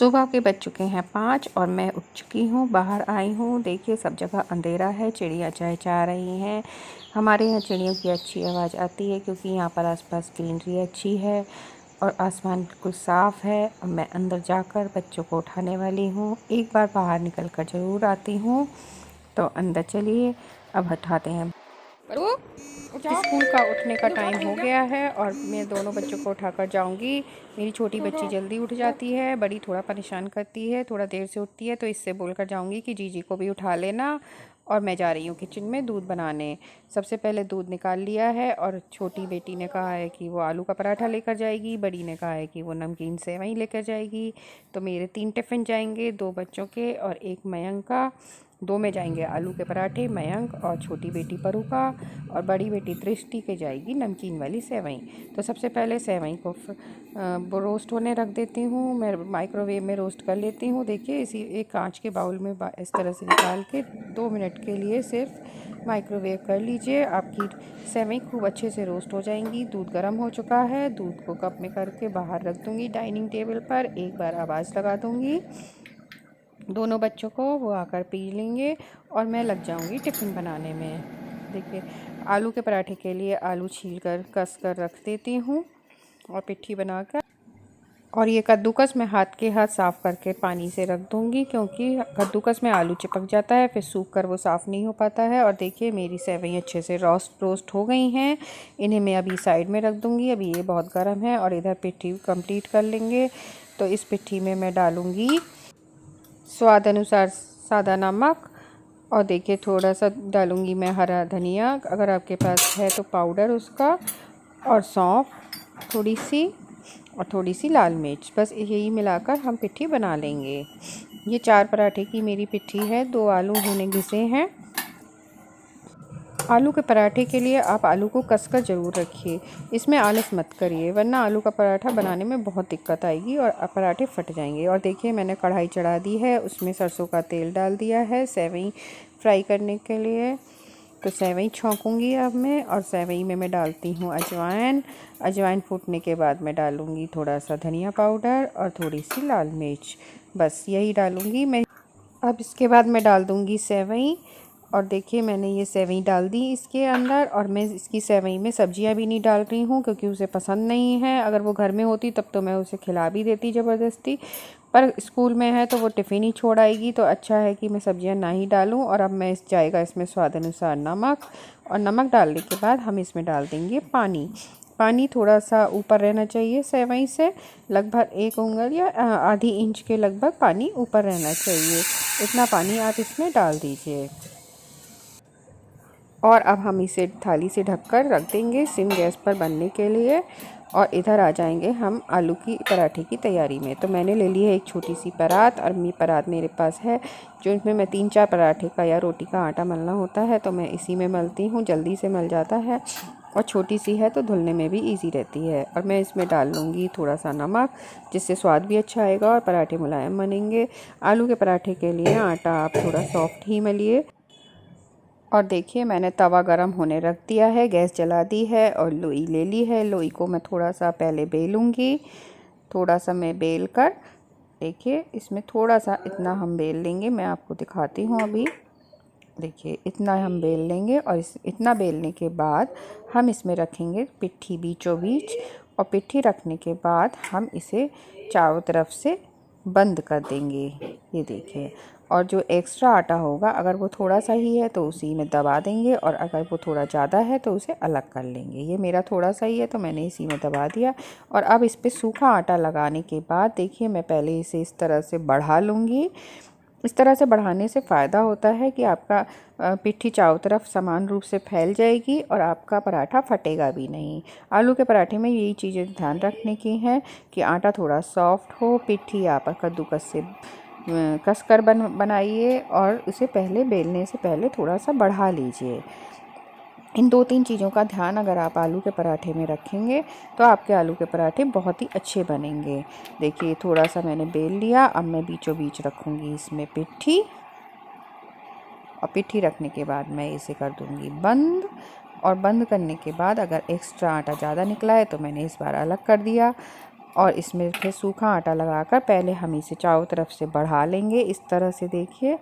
सुबह के बज चुके हैं 5 और मैं उठ चुकी हूँ। बाहर आई हूँ, देखिए सब जगह अंधेरा है, चिड़िया चहचहा रही हैं। हमारे यहाँ चिड़ियों की अच्छी आवाज़ आती है क्योंकि यहाँ पर आसपास ग्रीनरी अच्छी है और आसमान बिल्कुल साफ़ है। अब मैं अंदर जाकर बच्चों को उठाने वाली हूँ। एक बार बाहर निकल कर ज़रूर आती हूँ, तो अंदर चलिए अब उठाते हैं। स्कूल का उठने का टाइम हो गया है और मैं दोनों बच्चों को उठाकर जाऊंगी। मेरी छोटी बच्ची जल्दी उठ जाती है, बड़ी थोड़ा परेशान करती है, थोड़ा देर से उठती है, तो इससे बोलकर जाऊंगी कि जीजी को भी उठा लेना। और मैं जा रही हूँ किचन में दूध बनाने। सबसे पहले दूध निकाल लिया है और छोटी बेटी ने कहा है कि वो आलू का पराठा लेकर जाएगी, बड़ी ने कहा है कि वो नमकीन सेवई लेकर जाएगी। तो मेरे 3 टिफ़िन जाएंगे, 2 बच्चों के और 1 मयंक का। 2 में जाएंगे आलू के पराठे, मयंक और छोटी बेटी परू का, और बड़ी बेटी दृष्टि के जाएगी नमकीन वाली सेवई। तो सबसे पहले सेवई को रोस्ट होने रख देती हूँ। मैं माइक्रोवेव में रोस्ट कर लेती हूँ। देखिए इसी एक कांच के बाउल में इस तरह से निकाल के 2 मिनट के लिए सिर्फ माइक्रोवेव कर लीजिए। आपकी सेवई खूब अच्छे से रोस्ट हो जाएंगी। दूध गर्म हो चुका है, दूध को कप में करके बाहर रख दूँगी डाइनिंग टेबल पर। एक बार आवाज़ लगा दूँगी दोनों बच्चों को, वो आकर पी लेंगे और मैं लग जाऊंगी टिफ़िन बनाने में। देखिए आलू के पराठे के लिए आलू छीलकर कस कर रख देती हूँ और पिट्ठी बनाकर, और ये कद्दूकस मैं हाथ के हाथ साफ़ करके पानी से रख दूँगी क्योंकि कद्दूकस में आलू चिपक जाता है, फिर सूख कर वो साफ़ नहीं हो पाता है। और देखिए मेरी सेवई अच्छे से रोस्ट हो गई हैं। इन्हें मैं अभी साइड में रख दूँगी। अभी ये बहुत गर्म है और इधर पिट्ठी कंप्लीट कर लेंगे। तो इस पिट्ठी में मैं डालूँगी स्वाद अनुसार सादा नमक, और देखिए थोड़ा सा डालूँगी मैं हरा धनिया, अगर आपके पास है तो पाउडर उसका, और सौंफ थोड़ी सी, और थोड़ी सी लाल मिर्च। बस यही मिलाकर हम पिट्ठी बना लेंगे। ये 4 पराठे की मेरी पिट्ठी है। 2 आलू मैंने घिसे हैं। आलू के पराठे के लिए आप आलू को कसकर ज़रूर रखिए, इसमें आलस मत करिए, वरना आलू का पराठा बनाने में बहुत दिक्कत आएगी और पराठे फट जाएंगे। और देखिए मैंने कढ़ाई चढ़ा दी है, उसमें सरसों का तेल डाल दिया है सेवई फ्राई करने के लिए। तो सेवई छौंकूँगी अब मैं, और सेवई में मैं डालती हूँ अजवाइन। अजवाइन फूटने के बाद मैं डालूँगी थोड़ा सा धनिया पाउडर और थोड़ी सी लाल मिर्च, बस यही डालूँगी मैं। अब इसके बाद मैं डाल दूँगी सेवई, और देखिए मैंने ये सेवई डाल दी इसके अंदर। और मैं इसकी सेवई में सब्जियां भी नहीं डाल रही हूँ क्योंकि उसे पसंद नहीं है। अगर वो घर में होती तब तो मैं उसे खिला भी देती ज़बरदस्ती, पर स्कूल में है तो वो टिफ़िन ही छोड़ आएगी, तो अच्छा है कि मैं सब्जियां ना ही डालूं। और अब मैं जाएगा इसमें स्वाद अनुसार नमक, और नमक डालने के बाद हम इसमें डाल देंगे पानी। पानी थोड़ा सा ऊपर रहना चाहिए सेवई से, लगभग 1 उंगल या आधी इंच के लगभग पानी ऊपर रहना चाहिए। इतना पानी आप इसमें डाल दीजिए, और अब हम इसे थाली से ढककर रख देंगे सिम गैस पर बनने के लिए। और इधर आ जाएंगे हम आलू की पराठे की तैयारी में। तो मैंने ले ली है एक छोटी सी परात, और परात मेरे पास है जो इसमें मैं 3-4 पराठे का या रोटी का आटा मलना होता है, तो मैं इसी में मलती हूँ, जल्दी से मल जाता है, और छोटी सी है तो धुलने में भी ईजी रहती है। और मैं इसमें डाल लूँगी थोड़ा सा नमक, जिससे स्वाद भी अच्छा आएगा और पराठे मुलायम बनेंगे। आलू के पराठे के लिए आटा आप थोड़ा सॉफ्ट ही मलिए। और देखिए मैंने तवा गरम होने रख दिया है, गैस जला दी है, और लोई ले ली है। लोई को मैं थोड़ा सा पहले बेलूँगी, थोड़ा सा मैं बेल कर, देखिए इसमें थोड़ा सा इतना हम बेल लेंगे, मैं आपको दिखाती हूँ अभी। देखिए इतना हम बेल लेंगे, और इतना बेलने के बाद हम इसमें रखेंगे पिट्ठी बीचों बीच, और पिट्ठी रखने के बाद हम इसे चारों तरफ से बंद कर देंगे। ये देखिए, और जो एक्स्ट्रा आटा होगा अगर वो थोड़ा सा ही है तो उसी में दबा देंगे, और अगर वो थोड़ा ज़्यादा है तो उसे अलग कर लेंगे। ये मेरा थोड़ा सा ही है तो मैंने इसी में दबा दिया। और अब इस पर सूखा आटा लगाने के बाद देखिए मैं पहले इसे इस तरह से बढ़ा लूँगी। इस तरह से बढ़ाने से फ़ायदा होता है कि आपका पिट्ठी चारों तरफ समान रूप से फैल जाएगी और आपका पराठा फटेगा भी नहीं। आलू के पराठे में यही चीज़ें ध्यान रखने की हैं कि आटा थोड़ा सॉफ्ट हो, पिट्ठी आप कद्दूकस से कसकर बनाइए, और उसे पहले बेलने से पहले थोड़ा सा बढ़ा लीजिए। इन 2-3 चीज़ों का ध्यान अगर आप आलू के पराठे में रखेंगे तो आपके आलू के पराठे बहुत ही अच्छे बनेंगे। देखिए थोड़ा सा मैंने बेल लिया, अब मैं बीचों बीच रखूँगी इसमें पिट्ठी, और पिट्ठी रखने के बाद मैं इसे कर दूँगी बंद। और बंद करने के बाद अगर एक्स्ट्रा आटा ज़्यादा निकला है तो मैंने इस बार अलग कर दिया। और इसमें फिर सूखा आटा लगाकर पहले हम इसे चारों तरफ से बढ़ा लेंगे इस तरह से, देखिए।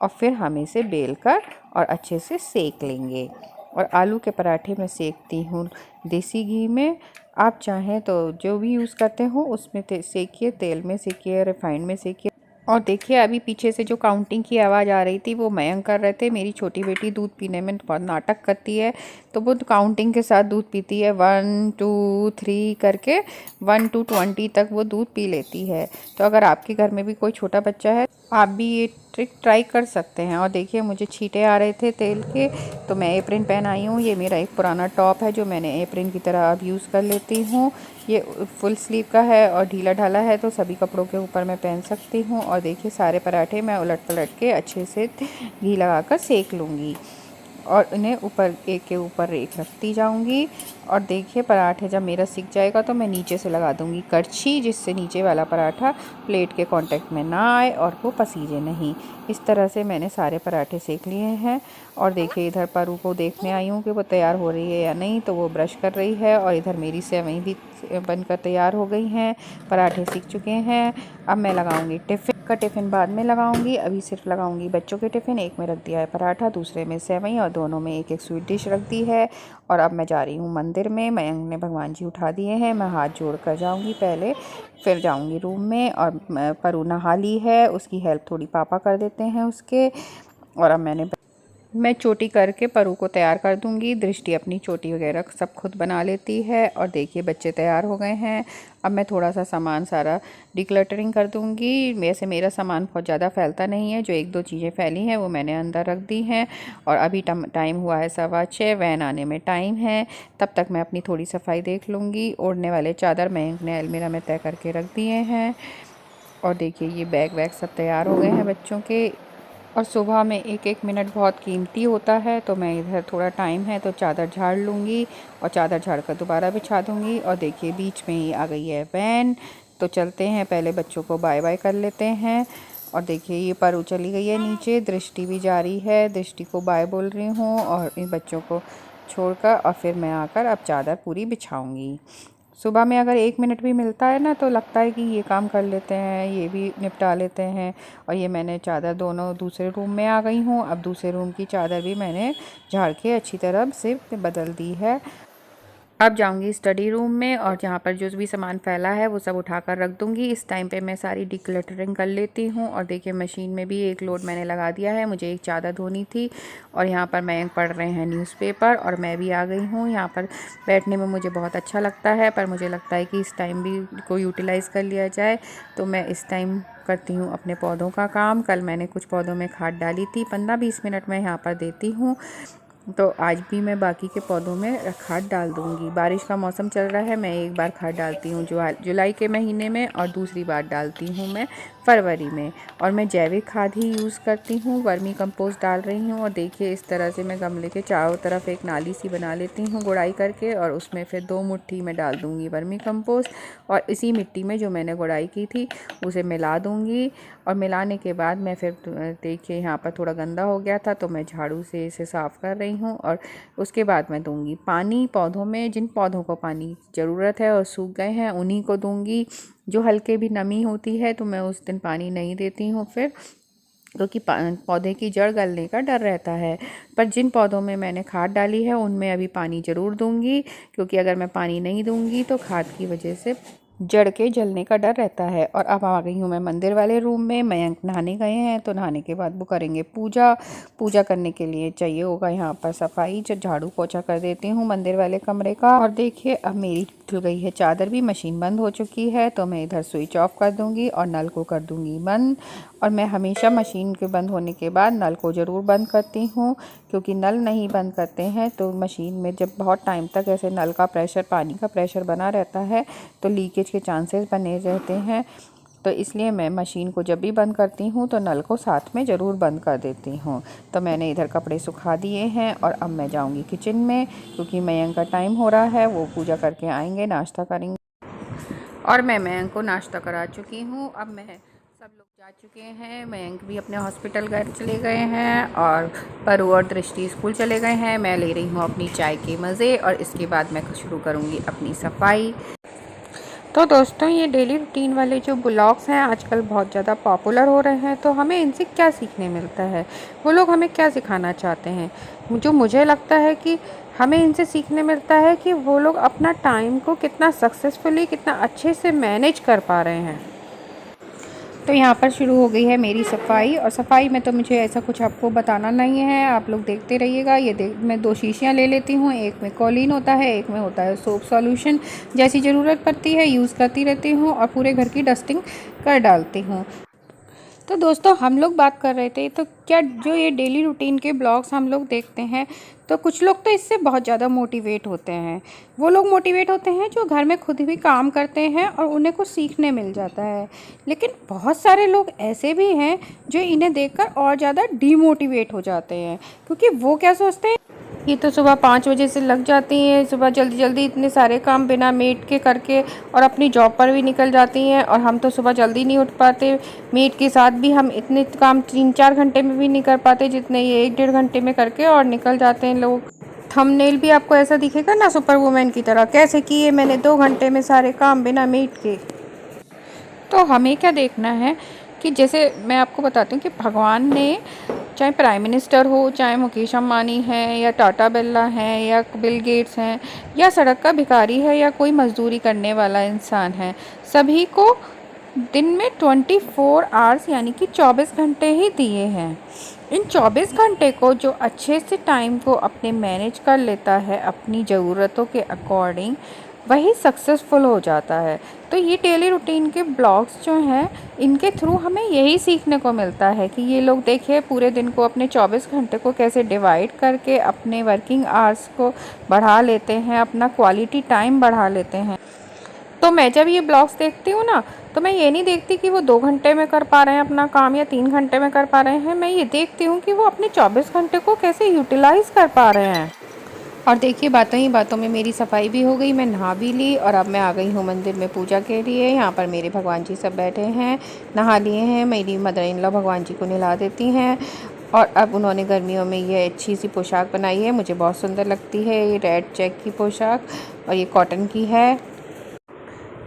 और फिर हम इसे बेल कर और अच्छे से सेक लेंगे। और आलू के पराठे मैं सेकती हूँ देसी घी में। आप चाहें तो जो भी यूज़ करते हो उसमें सेकिए, तेल में सेकिए, रिफाइंड में सेकिए। और देखिए अभी पीछे से जो काउंटिंग की आवाज़ आ रही थी वो मयंक कर रहे थे। मेरी छोटी बेटी दूध पीने में बहुत नाटक करती है, तो वो काउंटिंग के साथ दूध पीती है। 1 2 3 करके 1 to 20 तक वो दूध पी लेती है। तो अगर आपके घर में भी कोई छोटा बच्चा है आप भी ये ट्रिक ट्राई कर सकते हैं। और देखिए मुझे छींटे आ रहे थे तेल के, तो मैं एप्रिन पहन आई हूँ। ये मेरा एक पुराना टॉप है जो मैंने एप्रिन की तरह अब यूज़ कर लेती हूँ। ये फुल स्लीव का है और ढीला ढाला है, तो सभी कपड़ों के ऊपर मैं पहन सकती हूँ। और देखिए सारे पराठे मैं उलट पलट के अच्छे से घी लगाकर सेक लूँगी और इन्हें ऊपर एक के ऊपर एक रखती जाऊंगी। और देखिए पराठे जब मेरा सिक जाएगा तो मैं नीचे से लगा दूंगी कड़छी, जिससे नीचे वाला पराठा प्लेट के कांटेक्ट में ना आए और वो पसीजे नहीं। इस तरह से मैंने सारे पराठे सेक लिए हैं। और देखिए इधर परू को देखने आई हूँ कि वो तैयार हो रही है या नहीं, तो वो ब्रश कर रही है। और इधर मेरी सेवई भी बनकर तैयार हो गई हैं, पराठे सीख चुके हैं। अब मैं लगाऊंगी टिफ़िन का, टिफ़िन बाद में लगाऊंगी, अभी सिर्फ लगाऊंगी बच्चों के टिफ़िन। एक में रख दिया है पराठा, दूसरे में सेवई, और दोनों में एक एक स्वीट डिश रख दी है। और अब मैं जा रही हूँ मंदिर में। मयंक ने भगवान जी उठा दिए हैं, मैं हाथ जोड़ कर जाऊँगी पहले, फिर जाऊँगी रूम में। और परू नहा ली है, उसकी हेल्प थोड़ी पापा कर देते हैं उसके। और अब मैं चोटी करके परू को तैयार कर दूंगी। दृष्टि अपनी चोटी वगैरह सब खुद बना लेती है। और देखिए बच्चे तैयार हो गए हैं। अब मैं थोड़ा सा सामान सारा डिक्लटरिंग कर दूंगी। वैसे मेरा सामान बहुत ज़्यादा फैलता नहीं है, जो एक दो चीज़ें फैली हैं वो मैंने अंदर रख दी हैं। और अभी टाइम हुआ है 6:15, वैन आने में टाइम है। तब तक मैं अपनी थोड़ी सफाई देख लूँगी। ओढ़ने वाले चादर मयंक ने अलमीरा में तय करके रख दिए हैं। और देखिए ये बैग वैग सब तैयार हो गए हैं बच्चों के। और सुबह में एक एक मिनट बहुत कीमती होता है, तो मैं इधर थोड़ा टाइम है तो चादर झाड़ लूँगी और चादर झाड़ कर दोबारा बिछा दूँगी। और देखिए बीच में ही आ गई है वैन, तो चलते हैं, पहले बच्चों को बाय बाय कर लेते हैं। और देखिए ये परू चली गई है नीचे, दृष्टि भी जा रही है। दृष्टि को बाय बोल रही हूँ और इन बच्चों को छोड़कर, और फिर मैं आकर अब चादर पूरी बिछाऊँगी। सुबह में अगर 1 मिनट भी मिलता है ना, तो लगता है कि ये काम कर लेते हैं, ये भी निपटा लेते हैं। और ये मैंने चादर दोनों दूसरे रूम में आ गई हूँ। अब दूसरे रूम की चादर भी मैंने झाड़ के अच्छी तरह से बदल दी है। अब जाऊंगी स्टडी रूम में और जहाँ पर जो भी सामान फैला है वो सब उठाकर रख दूंगी। इस टाइम पे मैं सारी डिक्लटरिंग कर लेती हूँ। और देखिए मशीन में भी एक लोड मैंने लगा दिया है, मुझे एक चादर धोनी थी। और यहाँ पर मयंक पढ़ रहे हैं न्यूज़पेपर और मैं भी आ गई हूँ। यहाँ पर बैठने में मुझे बहुत अच्छा लगता है, पर मुझे लगता है कि इस टाइम भी को यूटिलाइज़ कर लिया जाए, तो मैं इस टाइम करती हूँ अपने पौधों का काम। कल मैंने कुछ पौधों में खाद डाली थी, 15-20 मिनट में यहाँ पर देती हूँ, तो आज भी मैं बाकी के पौधों में खाद डाल दूंगी। बारिश का मौसम चल रहा है, मैं एक बार खाद डालती हूँ जुलाई के महीने में और दूसरी बार डालती हूँ मैं फरवरी में। और मैं जैविक खाद ही यूज़ करती हूँ, वर्मी कंपोस्ट डाल रही हूँ। और देखिए इस तरह से मैं गमले के चारों तरफ एक नाली सी बना लेती हूँ गुड़ाई करके, और उसमें फिर 2 मुट्ठी में डाल दूँगी वर्मी कंपोस्ट। और इसी मिट्टी में जो मैंने गुड़ाई की थी उसे मिला दूँगी। और मिलाने के बाद मैं फिर देखिए यहाँ पर थोड़ा गंदा हो गया था, तो मैं झाड़ू से इसे साफ़ कर रही हूँ। और उसके बाद मैं दूंगी पानी पौधों में। जिन पौधों को पानी ज़रूरत है और सूख गए हैं उन्हीं को दूंगी। जो हल्के भी नमी होती है तो मैं उस दिन पानी नहीं देती हूँ फिर, क्योंकि पौधे की जड़ गलने का डर रहता है। पर जिन पौधों में मैंने खाद डाली है उनमें अभी पानी ज़रूर दूंगी, क्योंकि अगर मैं पानी नहीं दूंगी तो खाद की वजह से जड़ के जलने का डर रहता है। और अब आ गई हूँ मैं मंदिर वाले रूम में। मयंक नहाने गए हैं, तो नहाने के बाद वो करेंगे पूजा। पूजा करने के लिए चाहिए होगा यहाँ पर सफाई, जो झाड़ू पोछा कर देती हूँ मंदिर वाले कमरे का। और देखिए अब मेरी धुल गई है चादर भी, मशीन बंद हो चुकी है, तो मैं इधर स्विच ऑफ कर दूँगी और नल को कर दूँगी बंद। और मैं हमेशा मशीन के बंद होने के बाद नल को ज़रूर बंद करती हूँ, क्योंकि नल नहीं बंद करते हैं तो मशीन में जब बहुत टाइम तक ऐसे नल का प्रेशर, पानी का प्रेशर बना रहता है, तो लीकेज के चांसेस बने रहते हैं। तो इसलिए मैं मशीन को जब भी बंद करती हूँ तो नल को साथ में ज़रूर बंद कर देती हूँ। तो मैंने इधर कपड़े सुखा दिए हैं और अब मैं जाऊँगी किचन में, क्योंकि मयंक का टाइम हो रहा है, वो पूजा करके आएंगे, नाश्ता करेंगे। और मैं मयंक को नाश्ता करा चुकी हूँ। अब मैं सब लोग जा चुके हैं, मयंक भी अपने हॉस्पिटल घर चले गए हैं और परू और दृष्टि स्कूल चले गए हैं। मैं ले रही हूँ अपनी चाय के मज़े और इसके बाद मैं शुरू करूँगी अपनी सफाई। तो दोस्तों, ये डेली रूटीन वाले जो ब्लॉग्स हैं आजकल बहुत ज़्यादा पॉपुलर हो रहे हैं, तो हमें इनसे क्या सीखने मिलता है, वो लोग हमें क्या सिखाना चाहते हैं। जो मुझे लगता है कि हमें इनसे सीखने मिलता है कि वो लोग अपना टाइम को कितना सक्सेसफुली, कितना अच्छे से मैनेज कर पा रहे हैं। तो यहाँ पर शुरू हो गई है मेरी सफाई, और सफाई में तो मुझे ऐसा कुछ आपको बताना नहीं है, आप लोग देखते रहिएगा। मैं 2 शीशियाँ ले लेती हूँ, एक में कॉलीन होता है, एक में होता है सोप सॉल्यूशन। जैसी ज़रूरत पड़ती है यूज़ करती रहती हूँ और पूरे घर की डस्टिंग कर डालती हूँ। तो दोस्तों, हम लोग बात कर रहे थे तो क्या जो ये डेली रूटीन के ब्लॉग्स हम लोग देखते हैं, तो कुछ लोग तो इससे बहुत ज़्यादा मोटिवेट होते हैं। वो लोग मोटिवेट होते हैं जो घर में खुद भी काम करते हैं और उन्हें कुछ सीखने मिल जाता है। लेकिन बहुत सारे लोग ऐसे भी हैं जो इन्हें देखकर और ज़्यादा डीमोटिवेट हो जाते हैं, क्योंकि वो क्या सोचते हैं, ये तो सुबह 5 बजे से लग जाती हैं, सुबह जल्दी जल्दी इतने सारे काम बिना मेड के करके और अपनी जॉब पर भी निकल जाती हैं, और हम तो सुबह जल्दी नहीं उठ पाते। मेड के साथ भी हम इतने काम 3-4 घंटे में भी नहीं कर पाते जितने ये 1-1.5 घंटे में करके और निकल जाते हैं लोग। थंबनेल भी आपको ऐसा दिखेगा ना, सुपर वुमेन की तरह, कैसे किए मैंने 2 घंटे में सारे काम बिना मेड के। तो हमें क्या देखना है कि जैसे मैं आपको बताती हूँ कि भगवान ने, चाहे प्राइम मिनिस्टर हो, चाहे मुकेश अंबानी है, या टाटा बिरला हैं, या बिल गेट्स हैं, या सड़क का भिखारी है, या कोई मजदूरी करने वाला इंसान है, सभी को दिन में 24 आवर्स यानी कि 24 घंटे ही दिए हैं। इन 24 घंटे को जो अच्छे से टाइम को अपने मैनेज कर लेता है अपनी ज़रूरतों के अकॉर्डिंग, वही सक्सेसफुल हो जाता है। तो ये डेली रूटीन के ब्लॉग्स जो हैं, इनके थ्रू हमें यही सीखने को मिलता है कि ये लोग देखिए पूरे दिन को अपने 24 घंटे को कैसे डिवाइड करके अपने वर्किंग आवर्स को बढ़ा लेते हैं, अपना क्वालिटी टाइम बढ़ा लेते हैं। तो मैं जब ये ब्लॉग्स देखती हूँ ना, तो मैं ये नहीं देखती कि वो 2 घंटे में कर पा रहे हैं अपना काम या 3 घंटे में कर पा रहे हैं। मैं ये देखती हूँ कि वो अपने 24 घंटे को कैसे यूटिलाइज़ कर पा रहे हैं। और देखिए, बातों ही बातों में मेरी सफाई भी हो गई, मैं नहा भी ली, और अब मैं आ गई हूँ मंदिर में पूजा के लिए। यहाँ पर मेरे भगवान जी सब बैठे हैं, नहा लिए हैं। मेरी मदर इन लॉ भगवान जी को नहला देती हैं, और अब उन्होंने गर्मियों में ये अच्छी सी पोशाक बनाई है, मुझे बहुत सुंदर लगती है ये रेड चेक की पोशाक, और ये कॉटन की है।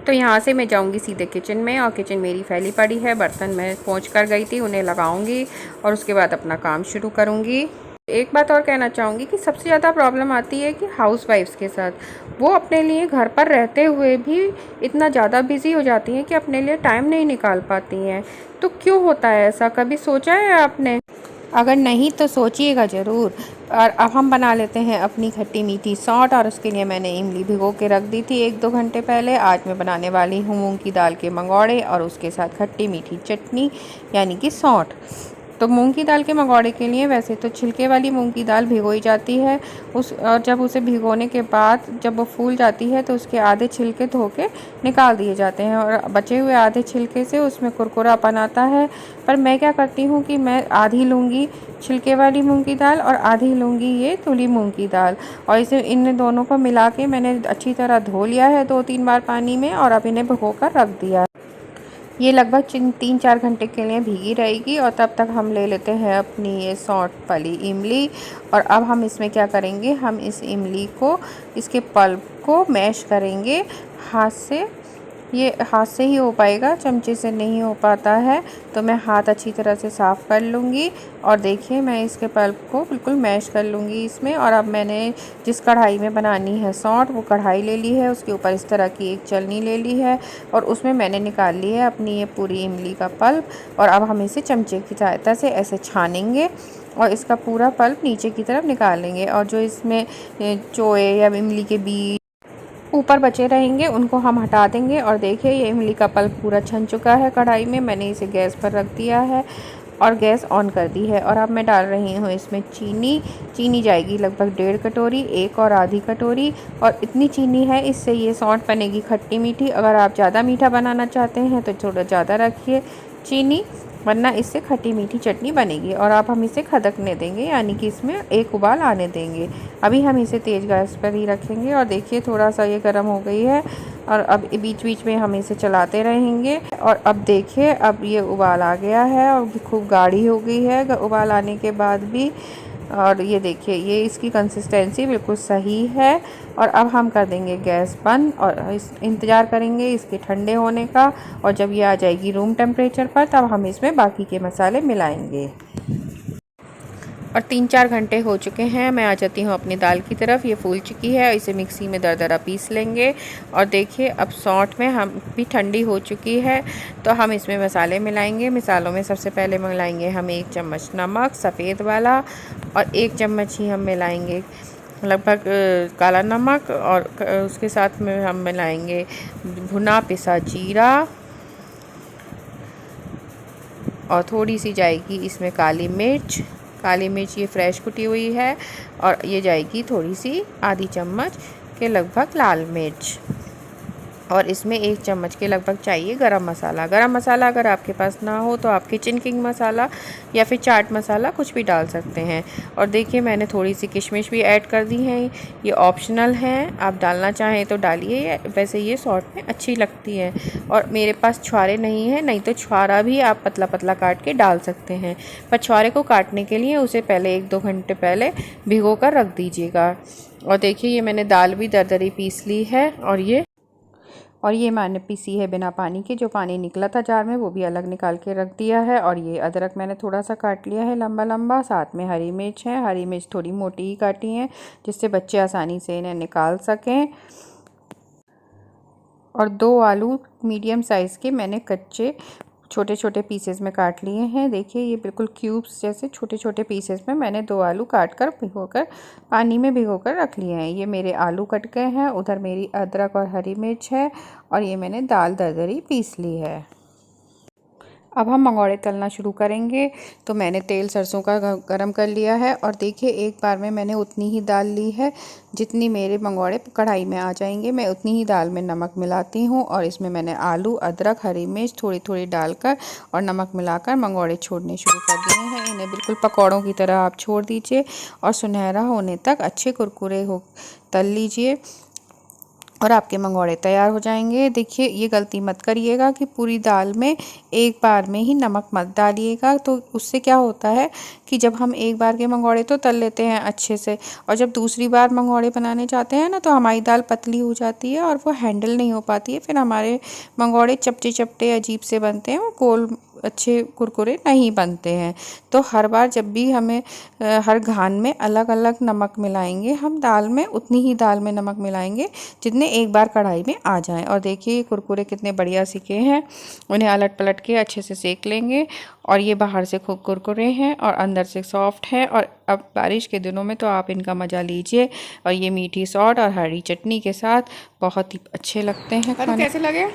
तो यहाँ से मैं जाऊँगी सीधे किचन में, और किचन मेरी फैली पड़ी है, बर्तन मैं पोंछ कर गई थी, उन्हें लगाऊंगी और उसके बाद अपना काम शुरू करूँगी। एक बात और कहना चाहूँगी कि सबसे ज़्यादा प्रॉब्लम आती है कि हाउसवाइफ्स के साथ, वो अपने लिए घर पर रहते हुए भी इतना ज़्यादा बिज़ी हो जाती हैं कि अपने लिए टाइम नहीं निकाल पाती हैं। तो क्यों होता है ऐसा, कभी सोचा है आपने? अगर नहीं तो सोचिएगा ज़रूर। और अब हम बना लेते हैं अपनी खट्टी मीठी सौंठ, और उसके लिए मैंने इमली भिगो के रख दी थी 1-2 घंटे पहले। आज मैं बनाने वाली हूँ मूंग की दाल के मंगौड़े, और उसके साथ खट्टी मीठी चटनी यानी कि सौंठ। तो मूंग की दाल के मंगौड़े के लिए वैसे तो छिलके वाली मूंग की दाल भिगोई जाती है, और जब उसे भिगोने के बाद जब वो फूल जाती है तो उसके आधे छिलके धो के निकाल दिए जाते हैं, और बचे हुए आधे छिलके से उसमें कुरकुरापन आता है। पर मैं क्या करती हूँ कि मैं आधी लूँगी छिलके वाली मूंग की दाल और आधी लूँगी ये धुली मूंग की दाल, और इसे इन दोनों को मिला के मैंने अच्छी तरह धो लिया है 2-3 बार पानी में, और अब इन्हें भिगो कर रख दिया। ये लगभग 3-4 घंटे के लिए भीगी रहेगी, और तब तक हम ले लेते हैं अपनी ये सौंठ वाली इमली। और अब हम इसमें क्या करेंगे, हम इस इमली को, इसके पल्प को मैश करेंगे हाथ से। ये हाथ से ही हो पाएगा, चमचे से नहीं हो पाता है, तो मैं हाथ अच्छी तरह से साफ़ कर लूँगी। और देखिए, मैं इसके पल्प को बिल्कुल मैश कर लूँगी इसमें। और अब मैंने जिस कढ़ाई में बनानी है सौंठ, वो कढ़ाई ले ली है, उसके ऊपर इस तरह की एक चलनी ले ली है, और उसमें मैंने निकाल ली है अपनी ये पूरी इमली का पल्प। और अब हम इसे चमचे की सहायता से ऐसे छानेंगे, और इसका पूरा पल्प नीचे की तरफ निकाल लेंगे, और जो इसमें चोए या इमली के बीज ऊपर बचे रहेंगे उनको हम हटा देंगे। और देखिए, ये इमली का पल्प पूरा छन चुका है कढ़ाई में। मैंने इसे गैस पर रख दिया है और गैस ऑन कर दी है, और अब मैं डाल रही हूँ इसमें चीनी जाएगी लगभग 1.5 कटोरी, 1 और आधी कटोरी, और इतनी चीनी है इससे ये सौंठ बनेगी खट्टी मीठी। अगर आप ज़्यादा मीठा बनाना चाहते हैं तो थोड़ा ज़्यादा रखिए चीनी, वरना इससे खट्टी मीठी चटनी बनेगी। और अब हम इसे खदकने देंगे, यानी कि इसमें एक उबाल आने देंगे। अभी हम इसे तेज़ गैस पर ही रखेंगे, और देखिए थोड़ा सा ये गर्म हो गई है, और अब बीच बीच में हम इसे चलाते रहेंगे। और अब देखिए, अब ये उबाल आ गया है और खूब गाढ़ी हो गई है उबाल आने के बाद भी। और ये देखिए ये इसकी कंसिस्टेंसी बिल्कुल सही है। और अब हम कर देंगे गैस बंद और इंतज़ार करेंगे इसके ठंडे होने का। और जब ये आ जाएगी रूम टेम्परेचर पर तब हम इसमें बाकी के मसाले मिलाएंगे। और 3-4 घंटे हो चुके हैं। मैं आ जाती हूँ अपनी दाल की तरफ। ये फूल चुकी है, इसे मिक्सी में दरदरा पीस लेंगे। और देखिए अब सौंठ में हम भी ठंडी हो चुकी है तो हम इसमें मसाले मिलाएंगे। मिसालों में सबसे पहले मिलाएंगे हम 1 चम्मच नमक सफ़ेद वाला, और 1 चम्मच ही हम मिलाएंगे लगभग काला नमक, और उसके साथ में हम मिलाएंगे भुना पिसा जीरा, और थोड़ी सी जाएगी इसमें काली मिर्च ये फ्रेश कुटी हुई है। और ये जाएगी थोड़ी सी आधी चम्मच के लगभग लाल मिर्च। और इसमें 1 चम्मच के लगभग चाहिए गरम मसाला। गरम मसाला अगर आपके पास ना हो तो आप किचन किंग मसाला या फिर चाट मसाला कुछ भी डाल सकते हैं। और देखिए मैंने थोड़ी सी किशमिश भी ऐड कर दी है, ये ऑप्शनल हैं, आप डालना चाहें तो डालिए, वैसे ये सॉस में अच्छी लगती है। और मेरे पास छुहारे नहीं है, नहीं तो छुहारा भी आप पतला पतला काट के डाल सकते हैं, पर छुहारे को काटने के लिए उसे पहले 1-2 घंटे पहले भिगो कर रख दीजिएगा। और देखिए ये मैंने दाल भी दरदरी पीस ली है, और ये मैंने पीसी है बिना पानी के। जो पानी निकला था जार में वो भी अलग निकाल के रख दिया है। और ये अदरक मैंने थोड़ा सा काट लिया है लंबा लंबा, साथ में हरी मिर्च है। हरी मिर्च थोड़ी मोटी ही काटी है जिससे बच्चे आसानी से इन्हें निकाल सकें। और 2 आलू मीडियम साइज़ के मैंने कच्चे छोटे छोटे पीसेस में काट लिए हैं। देखिए ये बिल्कुल क्यूब्स जैसे छोटे छोटे पीसेस में मैंने 2 आलू काट कर भिगोकर पानी में भिगोकर रख लिए हैं। ये मेरे आलू कट गए हैं, उधर मेरी अदरक और हरी मिर्च है, और ये मैंने दाल दरदरी पीस ली है। अब हम मंगोड़े तलना शुरू करेंगे। तो मैंने तेल सरसों का गरम कर लिया है, और देखिए एक बार में मैंने उतनी ही दाल ली है जितनी मेरे मंगोड़े कढ़ाई में आ जाएंगे। मैं उतनी ही दाल में नमक मिलाती हूँ, और इसमें मैंने आलू अदरक हरी मिर्च थोड़ी थोड़ी डालकर और नमक मिलाकर मंगोड़े छोड़ने शुरू कर दिए हैं। इन्हें बिल्कुल पकौड़ों की तरह आप छोड़ दीजिए और सुनहरा होने तक अच्छे कुरकुरे हो तल लीजिए, और आपके मंगोड़े तैयार हो जाएंगे। देखिए ये गलती मत करिएगा कि पूरी दाल में एक बार में ही नमक मत डालिएगा, तो उससे क्या होता है कि जब हम एक बार के मंगोड़े तो तल लेते हैं अच्छे से, और जब दूसरी बार मंगोड़े बनाने जाते हैं ना तो हमारी दाल पतली हो जाती है और वो हैंडल नहीं हो पाती है। फिर हमारे मंगोड़े चपटे चपटे अजीब से बनते हैं, वो गोल अच्छे कुरकुरे नहीं बनते हैं। तो हर बार जब भी हमें हर घान में अलग अलग नमक मिलाएंगे, हम दाल में उतनी ही दाल में नमक मिलाएंगे जितने एक बार कढ़ाई में आ जाएं। और देखिए कुरकुरे कितने बढ़िया सिके हैं, उन्हें अलट पलट के अच्छे से सेक लेंगे। और ये बाहर से खूब कुरकुरे हैं और अंदर से सॉफ्ट हैं। और अब बारिश के दिनों में तो आप इनका मज़ा लीजिए, और ये मीठी सॉस और हरी चटनी के साथ बहुत ही अच्छे लगते हैं खाने। कैसे लगे?